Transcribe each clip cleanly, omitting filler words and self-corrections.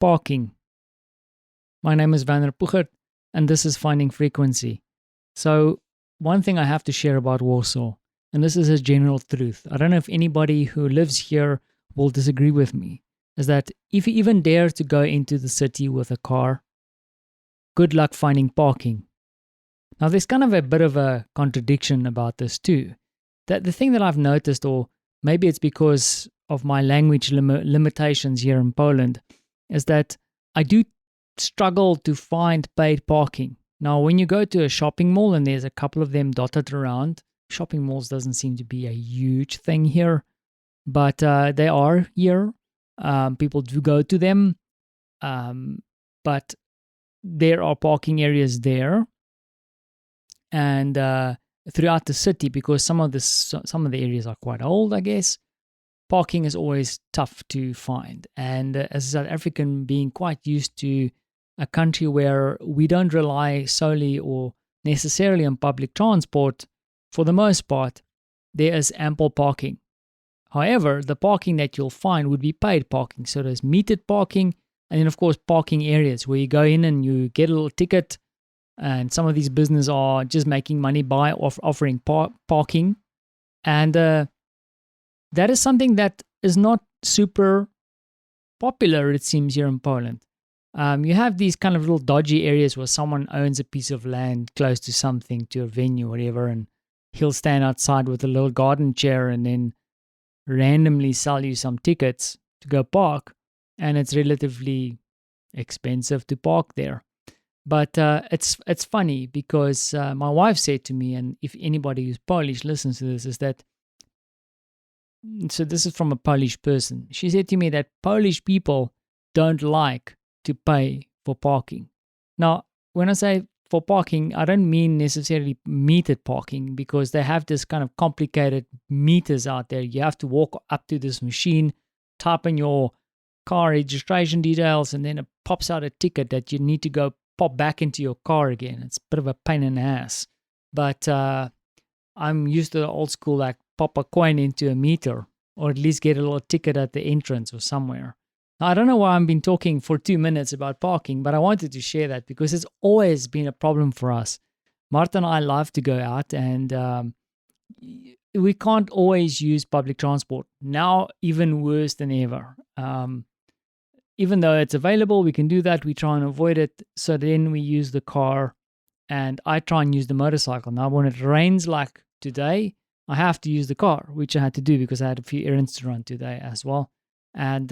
parking. My name is Vander Puchert, and this is Finding Frequency. So, one thing I have to share about Warsaw, and this is a general truth. I don't know if anybody who lives here will disagree with me, is that if you even dare to go into the city with a car, good luck finding parking. Now, there's kind of a bit of a contradiction about this too. That the thing that I've noticed, or maybe it's because of my language limitations here in Poland, is that I do struggle to find paid parking. Now, when you go to a shopping mall and there's a couple of them dotted around, shopping malls doesn't seem to be a huge thing here, but they are here. People do go to them, but there are parking areas there, and throughout the city, because some of the areas are quite old, I guess. Parking is always tough to find. And as a South African, being quite used to a country where we don't rely solely or necessarily on public transport, for the most part, there is ample parking. However, the parking that you'll find would be paid parking. So there's metered parking, and then, of course, parking areas where you go in and you get a little ticket. And some of these businesses are just making money by offering parking. And that is something that is not super popular, it seems, here in Poland. You have these kind of little dodgy areas where someone owns a piece of land close to something, to a venue or whatever, and he'll stand outside with a little garden chair and then randomly sell you some tickets to go park. And it's relatively expensive to park there. But it's funny because my wife said to me, and if anybody who's Polish listens to this, is that, so this is from a Polish person. She said to me that Polish people don't like to pay for parking. Now, when I say for parking, I don't mean necessarily metered parking, because they have this kind of complicated meters out there. You have to walk up to this machine, type in your car registration details, and then it pops out a ticket that you need to go pop back into your car again. It's a bit of a pain in the ass. But I'm used to the old school, like pop a coin into a meter, or at least get a little ticket at the entrance or somewhere. Now, I don't know why I've been talking for 2 minutes about parking, but I wanted to share that because it's always been a problem for us. Martha and I love to go out, and we can't always use public transport. Now, even worse than ever. Even though it's available, we can do that. We try and avoid it. So then we use the car, and I try and use the motorcycle. Now, when it rains like today, I have to use the car, which I had to do because I had a few errands to run today as well. And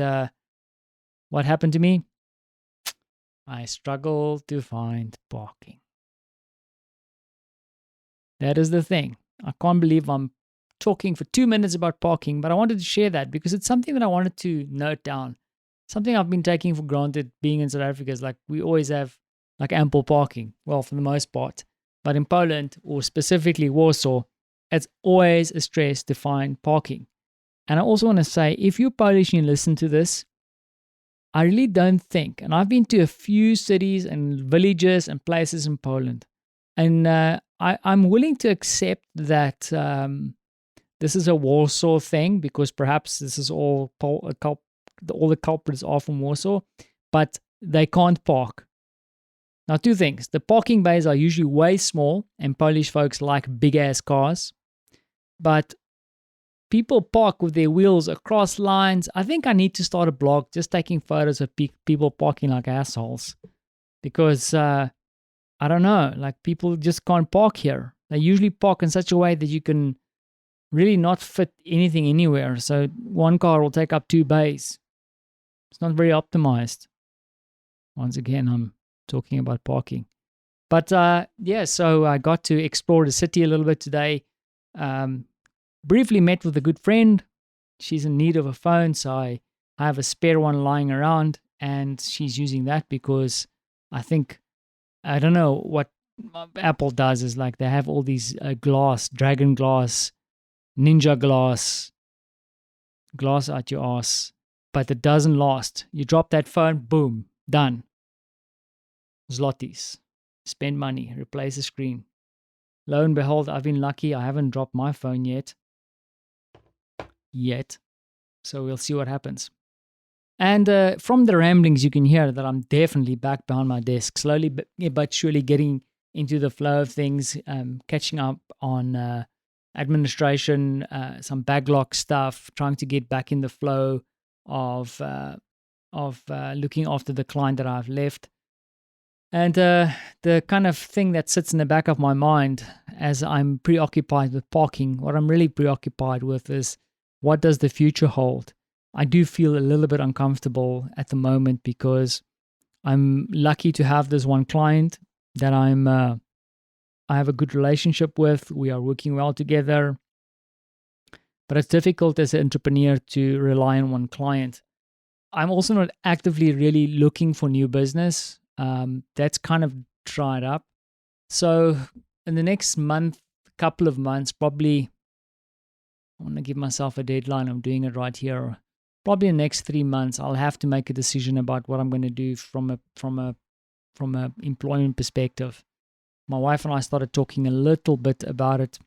what happened to me? I struggled to find parking. That is the thing. I can't believe I'm talking for 2 minutes about parking, but I wanted to share that because it's something that I wanted to note down. Something I've been taking for granted being in South Africa is like we always have like ample parking. Well, for the most part. But in Poland, or specifically Warsaw, it's always a stress to find parking. And I also want to say, if you're Polish and you listen to this, I really don't think, and I've been to a few cities and villages and places in Poland, and I'm willing to accept that this is a Warsaw thing, because perhaps this is all the culprits are from Warsaw, but they can't park. Now, two things. The parking bays are usually way small, and Polish folks like big-ass cars. But people park with their wheels across lines. I think I need to start a blog just taking photos of people parking like assholes. Because, I don't know, like people just can't park here. They usually park in such a way that you can really not fit anything anywhere. So one car will take up 2 bays. It's not very optimized. Once again, I'm talking about parking. But so I got to explore the city a little bit today. Briefly met with a good friend. She's in need of a phone, so I have a spare one lying around, and she's using that because I don't know what Apple does, is like they have all these glass, dragon glass, ninja glass out your ass, but it doesn't last. You drop that phone, boom, done. Zlotys. Spend money, replace the screen. Lo and behold, I've been lucky. I haven't dropped my phone yet. So we'll see what happens. And from the ramblings, you can hear that I'm definitely back behind my desk, slowly but surely getting into the flow of things, catching up on administration, some backlog stuff, trying to get back in the flow of looking after the client that I've left. And the kind of thing that sits in the back of my mind as I'm preoccupied with parking, what I'm really preoccupied with is, what does the future hold? I do feel a little bit uncomfortable at the moment because I'm lucky to have this one client that I have a good relationship with. We are working well together, but it's difficult as an entrepreneur to rely on one client. I'm also not actively really looking for new business. That's kind of dried up. So in the next couple of months, probably, I want to give myself a deadline. I'm doing it right here. Probably in the next 3 months, I'll have to make a decision about what I'm going to do from a employment perspective. My wife and I started talking a little bit about it,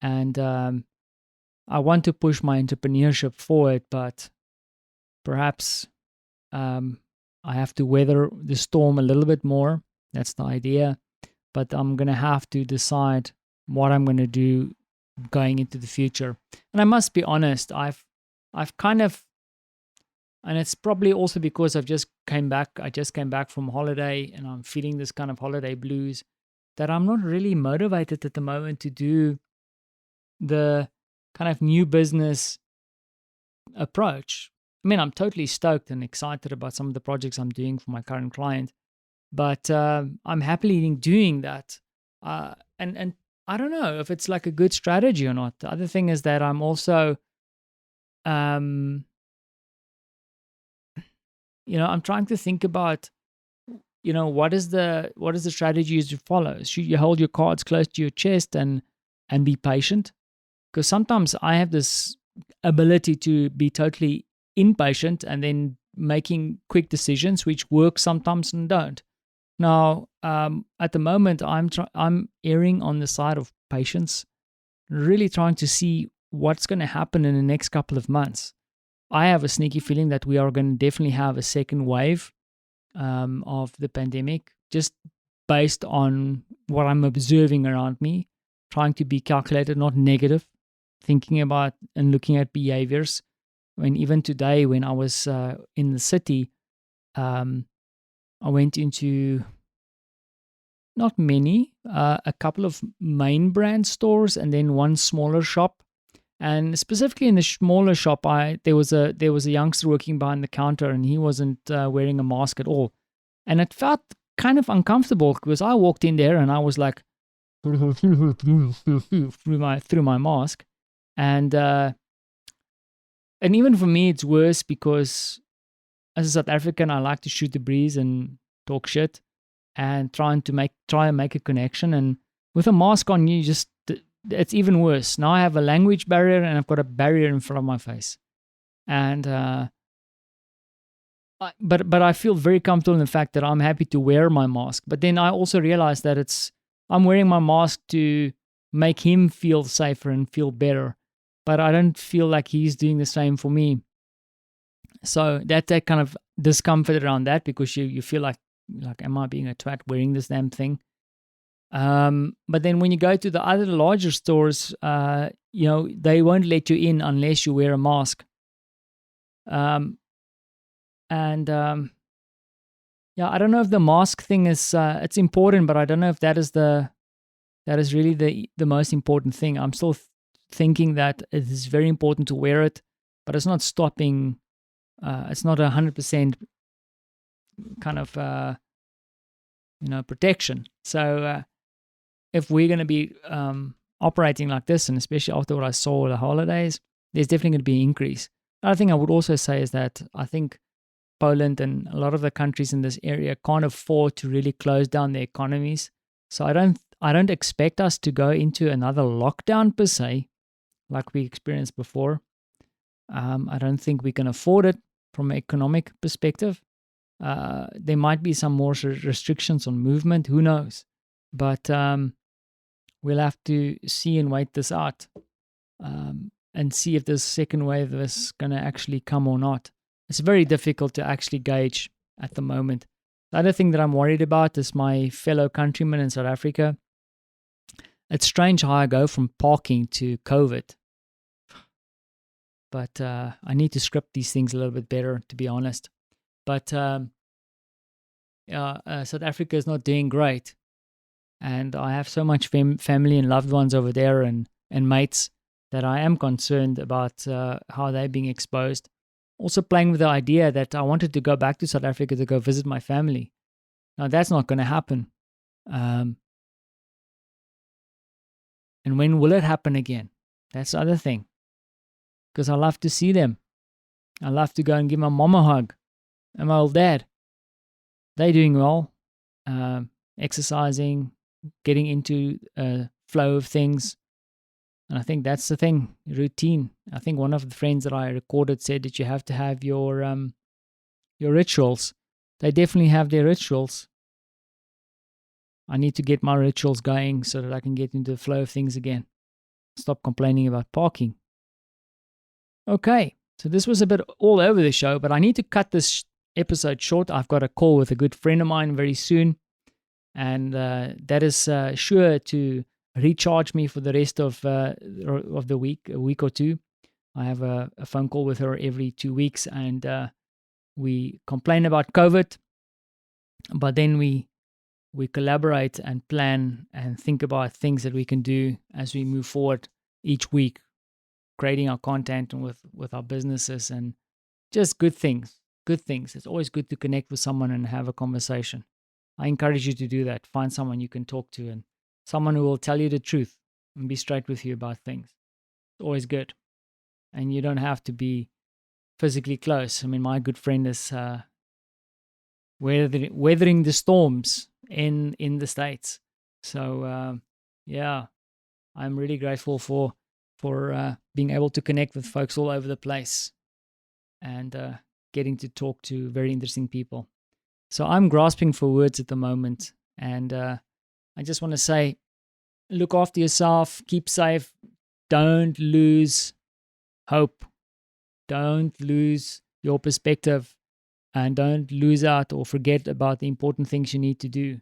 and I want to push my entrepreneurship forward, but perhaps I have to weather the storm a little bit more. That's the idea. But I'm going to have to decide what I'm going to do going into the future. And I must be honest, I've kind of, and it's probably also because I just came back from holiday and I'm feeling this kind of holiday blues, that I'm not really motivated at the moment to do the kind of new business approach. I mean, I'm totally stoked and excited about some of the projects I'm doing for my current client, but I'm happily doing that. And I don't know if it's like a good strategy or not. The other thing is that I'm also, I'm trying to think about, what is the strategy you should follow? Should you hold your cards close to your chest and be patient? Because sometimes I have this ability to be totally impatient and then making quick decisions, which work sometimes and don't. Now, at the moment, I'm erring on the side of patience, really trying to see what's going to happen in the next couple of months. I have a sneaky feeling that we are going to definitely have a second wave of the pandemic, just based on what I'm observing around me, trying to be calculated, not negative, thinking about and looking at behaviors. I mean, even today when I was in the city, I went into not many, a couple of main brand stores and then one smaller shop. And specifically in the smaller shop, there was a youngster working behind the counter, and he wasn't wearing a mask at all. And it felt kind of uncomfortable because I walked in there and I was like through my mask, and even for me it's worse because as a South African, I like to shoot the breeze and talk shit and try and make a connection. And with a mask on, it's even worse. Now I have a language barrier and I've got a barrier in front of my face. And but I feel very comfortable in the fact that I'm happy to wear my mask. But then I also realize that I'm wearing my mask to make him feel safer and feel better. But I don't feel like he's doing the same for me. So that kind of discomfort around that, because you feel like, am I being a twat wearing this damn thing? But then when you go to the other larger stores, they won't let you in unless you wear a mask. I don't know if the mask thing is it's important, but I don't know if that is really the most important thing. I'm still thinking that it is very important to wear it, but it's not stopping. It's not 100% kind of protection. So if we're going to be operating like this, and especially after what I saw the holidays, there's definitely going to be an increase. Another thing I would also say is that I think Poland and a lot of the countries in this area can't afford to really close down their economies. So I don't expect us to go into another lockdown per se, like we experienced before. I don't think we can afford it from an economic perspective. There might be some more restrictions on movement. Who knows? But we'll have to see and wait this out and see if this second wave is going to actually come or not. It's very difficult to actually gauge at the moment. The other thing that I'm worried about is my fellow countrymen in South Africa. It's strange how I go from parking to COVID, but I need to script these things a little bit better, to be honest. But South Africa is not doing great, and I have so much family and loved ones over there, and mates, that I am concerned about how they're being exposed. Also playing with the idea that I wanted to go back to South Africa to go visit my family. Now that's not going to happen. And when will it happen again? That's the other thing. Because I love to see them. I love to go and give my mom a hug and my old dad. They're doing well, exercising, getting into a flow of things. And I think that's the thing, routine. I think one of the friends that I recorded said that you have to have your rituals. They definitely have their rituals. I need to get my rituals going so that I can get into the flow of things again. Stop complaining about parking. Okay, so this was a bit all over the show, but I need to cut this episode short. I've got a call with a good friend of mine very soon, and that is sure to recharge me for the rest of the week, a week or two. I have a phone call with her every 2 weeks, and we complain about COVID, but then we collaborate and plan and think about things that we can do as we move forward each week, creating our content and with our businesses, and just good things. Good things. It's always good to connect with someone and have a conversation. I encourage you to do that. Find someone you can talk to, and someone who will tell you the truth and be straight with you about things. It's always good. And you don't have to be physically close. I mean, my good friend is weathering the storms in the States. So, yeah, I'm really grateful for being able to connect with folks all over the place and getting to talk to very interesting people. So I'm grasping for words at the moment, and I just want to say, look after yourself, keep safe, don't lose hope, don't lose your perspective, and don't lose out or forget about the important things you need to do.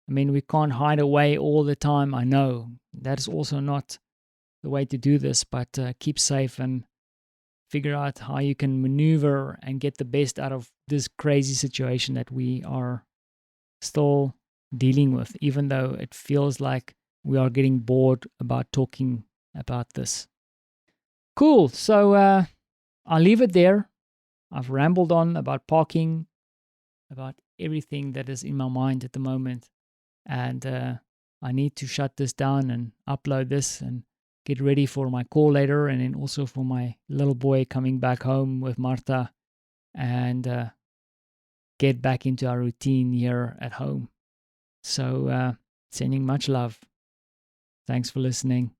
I mean, we can't hide away all the time. I know that is also not the way to do this, but keep safe and figure out how you can maneuver and get the best out of this crazy situation that we are still dealing with, even though it feels like we are getting bored about talking about this. Cool. So I'll leave it there. I've rambled on about parking, about everything that is in my mind at the moment. And I need to shut this down and upload this and get ready for my call later, and then also for my little boy coming back home with Martha, and get back into our routine here at home. So sending much love. Thanks for listening.